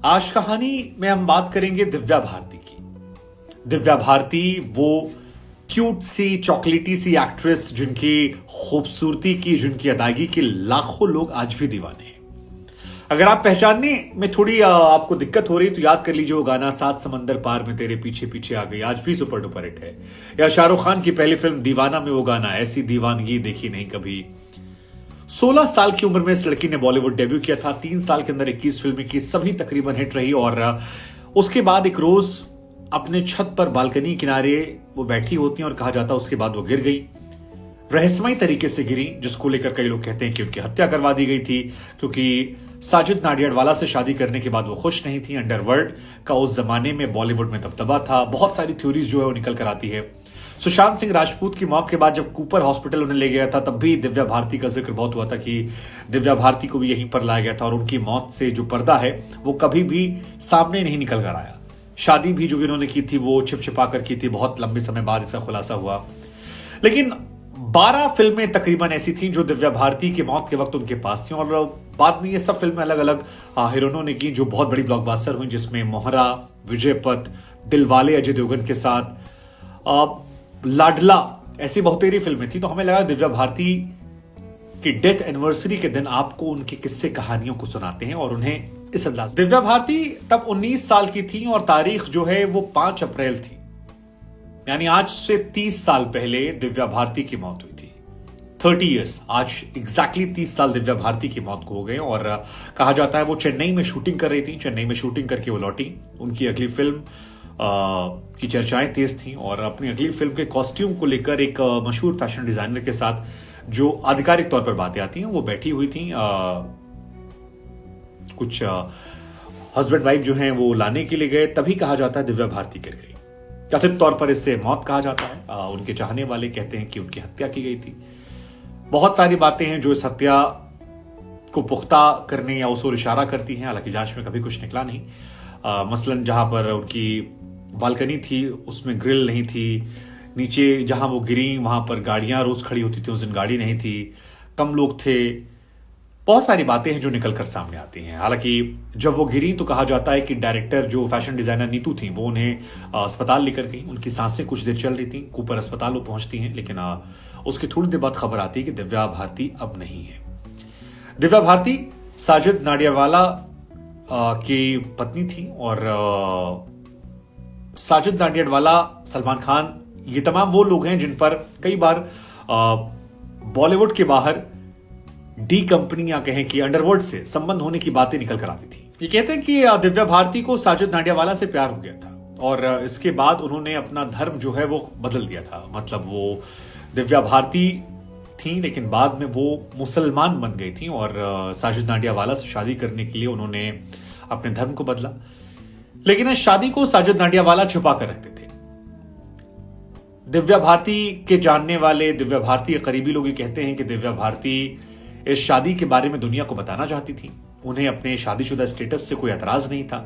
आज कहानी में हम बात करेंगे दिव्या भारती की। दिव्या भारती वो क्यूट सी चॉकलेटी सी एक्ट्रेस जिनकी खूबसूरती की, जिनकी अदायगी के लाखों लोग आज भी दीवाने हैं। अगर आप पहचानने में थोड़ी आपको दिक्कत हो रही तो याद कर लीजिए वो गाना सात समंदर पार में तेरे पीछे पीछे आ गई, आज भी सुपर डुपर हिट है। या शाहरुख खान की पहली फिल्म दीवाना में वो गाना ऐसी दीवानगी देखी नहीं कभी। 16 साल की उम्र में इस लड़की ने बॉलीवुड डेब्यू किया था। 3 साल के अंदर 21 फिल्में की, सभी तकरीबन हिट रही। और उसके बाद एक रोज अपने छत पर बालकनी किनारे वो बैठी होती हैं और कहा जाता है उसके बाद वो गिर गई, रहस्यमयी तरीके से गिरी, जिसको लेकर कई लोग कहते हैं कि उनकी हत्या करवा दी गई थी, क्योंकि साजिद नाडियाडवाला से शादी करने के बाद वो खुश नहीं थी। अंडरवर्ल्ड का उस जमाने में बॉलीवुड में दबदबा था। बहुत सारी थ्योरीज जो है वो निकल कर आती है। सुशांत सिंह राजपूत की मौत के बाद जब कूपर हॉस्पिटल उन्हें ले गया था, तब भी दिव्या भारती का जिक्र बहुत हुआ था कि दिव्या भारती को भी यहीं पर लाया गया था और उनकी मौत से जो पर्दा है वो कभी भी सामने नहीं निकल कर आया। शादी भी जो इन्होंने की थी वो छिप छिपा कर की थी, बहुत लंबे समय बाद इसका खुलासा हुआ। लेकिन 12 फिल्में तकरीबन ऐसी थी जो दिव्या भारती की मौत के वक्त उनके पास थी, और बाद में ये सब फिल्में अलग अलग हीरोइनों ने की जो बहुत बड़ी ब्लॉकबस्टर हुई, जिसमें मोहरा, विजयपथ, दिलवाले अजय देवगन के साथ, लाडला, ऐसी बहुतेरी फिल्में थी। तो हमें लगा दिव्या भारती की डेथ एनिवर्सरी के दिन आपको उनके किस्से कहानियों को सुनाते हैं और उन्हें इस अंदाज। दिव्या भारती तब 19 साल की थी और तारीख जो है वो 5 अप्रैल थी, यानी आज से 30 साल पहले दिव्या भारती की मौत हुई थी। 30 इयर्स, आज एग्जैक्टली 30 साल दिव्या भारती की मौत को हो गए। और कहा जाता है वो चेन्नई में शूटिंग कर रही थी, चेन्नई में शूटिंग करके वो लौटी। उनकी अगली फिल्म की चर्चाएं तेज थी और अपनी अगली फिल्म के कॉस्ट्यूम को लेकर एक मशहूर फैशन डिजाइनर के साथ जो आधिकारिक तौर पर बातें आती हैं वो बैठी हुई थी। कुछ हस्बैंड वाइफ जो हैं वो लाने के लिए गए, तभी कहा जाता है दिव्या भारती गिर गई। कथित तौर पर इससे मौत कहा जाता है। उनके चाहने वाले कहते हैं कि उनकी हत्या की गई थी। बहुत सारी बातें हैं जो इस हत्या को पुख्ता करने या उस ओर इशारा करती हैं, हालांकि जांच में कभी कुछ निकला नहीं। मसलन जहां पर उनकी बालकनी थी उसमें ग्रिल नहीं थी, नीचे जहां वो गिरी वहां पर गाड़ियां रोज खड़ी होती थी, उस दिन गाड़ी नहीं थी, कम लोग थे। बहुत सारी बातें हैं जो निकल कर सामने आती हैं। हालांकि जब वो गिरी तो कहा जाता है कि डायरेक्टर जो फैशन डिजाइनर नीतू थी वो उन्हें अस्पताल लेकर गई। उनकी सांसें कुछ देर चल रही थी, कूपर अस्पताल वो पहुंचती हैं, लेकिन उसके थोड़ी देर बाद खबर आती है कि दिव्या भारती अब नहीं है। दिव्या भारती साजिद नाडियाडवाला की पत्नी थी और साजिद नाडियाडवाला, सलमान खान, ये तमाम वो लोग हैं जिन पर कई बार बॉलीवुड के बाहर डी कंपनी या कहें कि अंडरवर्ल्ड से संबंध होने की बातें निकल कर आती थी। ये कहते हैं कि दिव्या भारती को साजिद नाडियाडवाला से प्यार हो गया था और इसके बाद उन्होंने अपना धर्म जो है वो बदल दिया था। मतलब वो दिव्या भारती थी लेकिन बाद में वो मुसलमान बन गई थी और साजिद नाडियाडवाला से शादी करने के लिए उन्होंने अपने धर्म को बदला। लेकिन इस शादी को साजिद नाडियाडवाला छुपा कर रखते थे। दिव्या भारती के जानने वाले, दिव्या भारती के करीबी लोग ये कहते हैं कि दिव्या भारती इस शादी के बारे में दुनिया को बताना चाहती थी। उन्हें अपने शादीशुदा स्टेटस से कोई एतराज नहीं था,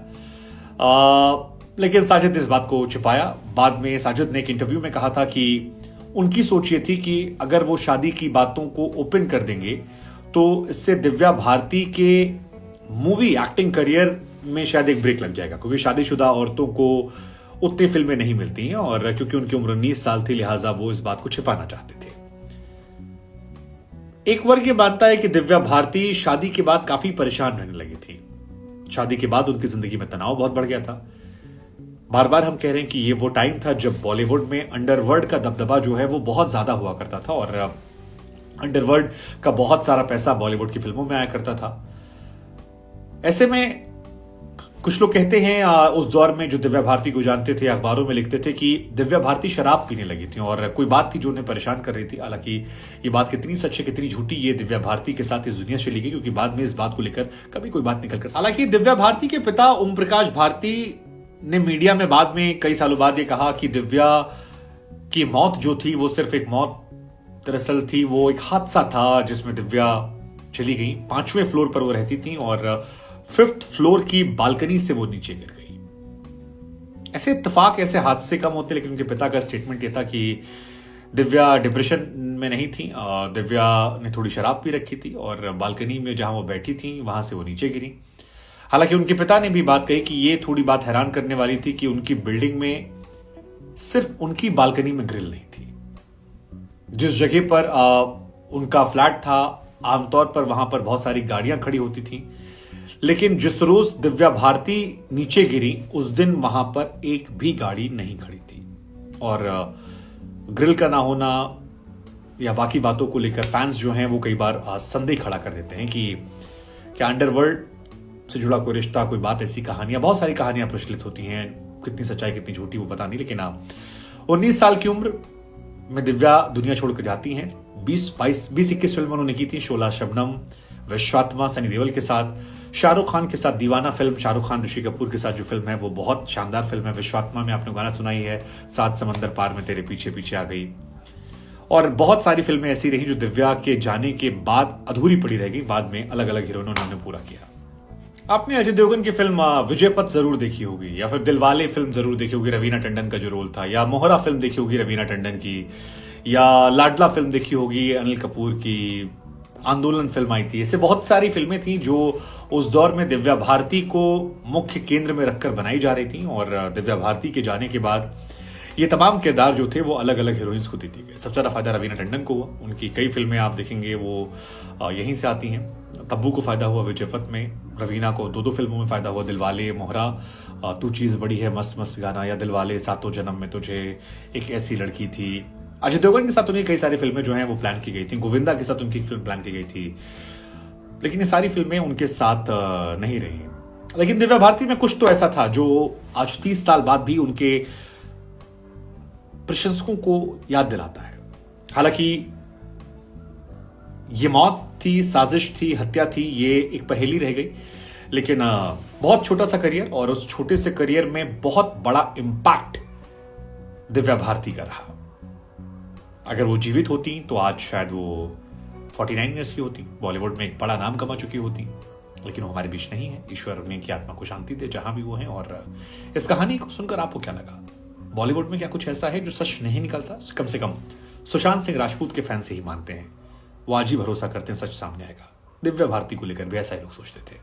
लेकिन साजिद ने इस बात को छिपाया। बाद में साजिद ने एक इंटरव्यू में कहा था कि उनकी सोच ये थी कि अगर वो शादी की बातों को ओपन कर देंगे तो इससे दिव्या भारती के मूवी एक्टिंग करियर में शायद एक ब्रेक लग जाएगा, क्योंकि शादीशुदा औरतों को उतनी फिल्में नहीं मिलती हैं और क्योंकि उनकी उम्र 19 साल थी लिहाजा वो इस बात को छिपाना चाहते थे। एक वर्ग ये मानता है कि दिव्या भारती शादी के बाद काफी परेशान रहने लगी थी। शादी के बाद उनकी जिंदगी में तनाव बहुत बढ़ गया था। बार बार हम कह रहे हैं कि ये वो टाइम था जब बॉलीवुड में अंडरवर्ल्ड का दबदबा जो है वो बहुत ज्यादा हुआ करता था और अंडरवर्ल्ड का बहुत सारा पैसा बॉलीवुड की फिल्मों में आया करता था। ऐसे में कुछ लोग कहते हैं उस दौर में जो दिव्या भारती को जानते थे, अखबारों में लिखते थे कि दिव्या भारती शराब पीने लगी थी और कोई बात थी जो उन्हें परेशान कर रही थी। हालांकि ये बात कितनी सच है कितनी झूठी, ये दिव्या भारती के साथ इस दुनिया से चली गई, क्योंकि बाद में इस बात को लेकर कभी कोई बात निकल कर। हालांकि दिव्या भारती के पिता ओम प्रकाश भारती ने मीडिया में बाद में कई सालों बाद ये कहा कि दिव्या की मौत जो थी वो सिर्फ एक मौत दरअसल थी, वो एक हादसा था जिसमें दिव्या चली गई। 5वें फ्लोर पर वो रहती थी और 5th फ्लोर की बालकनी से वो नीचे गिर गई। ऐसे इत्तेफाक, ऐसे हादसे कम होते, लेकिन उनके पिता का स्टेटमेंट ये था कि दिव्या डिप्रेशन में नहीं थी, दिव्या ने थोड़ी शराब पी रखी थी और बालकनी में जहां वो बैठी थी वहां से वो नीचे गिरी। हालांकि उनके पिता ने भी बात कही कि ये थोड़ी बात हैरान करने वाली थी कि उनकी बिल्डिंग में सिर्फ उनकी बालकनी में ग्रिल नहीं थी। जिस जगह पर उनका फ्लैट था, आमतौर पर वहां पर बहुत सारी गाड़ियां खड़ी होती थी, लेकिन जिस रोज दिव्या भारती नीचे गिरी उस दिन वहां पर एक भी गाड़ी नहीं खड़ी थी। और ग्रिल का ना होना या बाकी बातों को लेकर फैंस जो हैं वो कई बार संदेह खड़ा कर देते हैं कि क्या अंडरवर्ल्ड से जुड़ा कोई रिश्ता, कोई बात, ऐसी कहानियां, बहुत सारी कहानियां प्रचलित होती हैं। कितनी सच्चाई कितनी झूठी वो पता नहीं, लेकिन 19 साल की उम्र में दिव्या दुनिया छोड़कर जाती हैं। 20-21 फिल्म उन्होंने की थी, शोला, शबनम, विश्वात्मा सनी देओल के साथ, शाहरुख खान के साथ दीवाना फिल्म, शाहरुख खान ऋषि कपूर के साथ जो फिल्म है वो बहुत शानदार फिल्म है। विश्वात्मा में आपने गाना सुनाई है, सात समंदर पार में तेरे पीछे पीछे आ गई, और बहुत सारी फिल्में ऐसी रही जो दिव्या के जाने के बाद अधूरी पड़ी रह गई। बाद में अलग अलग हीरोइनों ने पूरा किया। आपने अजय देवगन की फिल्म विजयपथ जरूर देखी होगी, या फिर दिलवाले फिल्म जरूर देखी होगी, रवीना टंडन का जो रोल था, या मोहरा फिल्म देखी होगी रवीना टंडन की, या लाडला फिल्म देखी होगी अनिल कपूर की, आंदोलन फिल्म आई थी। ऐसे बहुत सारी फिल्में थी जो उस दौर में दिव्या भारती को मुख्य केंद्र में रखकर बनाई जा रही थी, और दिव्या भारती के जाने के बाद ये तमाम किरदार जो थे वो अलग अलग हीरोइंस को दे दिए गए। सबसे ज्यादा फायदा रवीना टंडन को हुआ, उनकी कई फिल्में आप देखेंगे वो यहीं से आती हैं। तब्बू को फायदा हुआ विजयपथ में, रवीना को दो फिल्मों में फायदा हुआ, दिलवाले, मोहरा, तू चीज बड़ी है, मस्त मस्त गाना, या दिलवाले, सातों जन्म में तुझे, एक ऐसी लड़की थी। अजय देवगन के साथ उनकी कई सारी फिल्में जो हैं वो प्लान की गई थी, गोविंदा के साथ उनकी फिल्म प्लान की गई थी, लेकिन ये सारी फिल्में उनके साथ नहीं रही। लेकिन दिव्या भारती में कुछ तो ऐसा था जो आज 30 साल बाद भी उनके प्रशंसकों को याद दिलाता है। हालांकि ये मौत थी, साजिश थी, हत्या थी, ये एक पहेली रह गई, लेकिन बहुत छोटा सा करियर, और उस छोटे से करियर में बहुत बड़ा इंपैक्ट दिव्या भारती का रहा। अगर वो जीवित होती तो आज शायद वो 49 ईयर्स की होती, बॉलीवुड में एक बड़ा नाम कमा चुकी होती, लेकिन वो हमारे बीच नहीं है। ईश्वर उन्हें की आत्मा को शांति दे जहां भी वो हैं। और इस कहानी को सुनकर आपको क्या लगा? बॉलीवुड में क्या कुछ ऐसा है जो सच नहीं निकलता? कम से कम सुशांत सिंह राजपूत के फैन से ही मानते हैं, वो आज ही भरोसा करते हैं सच सामने आएगा। दिव्या भारती को लेकर भी ऐसा ही लोग सोचते थे।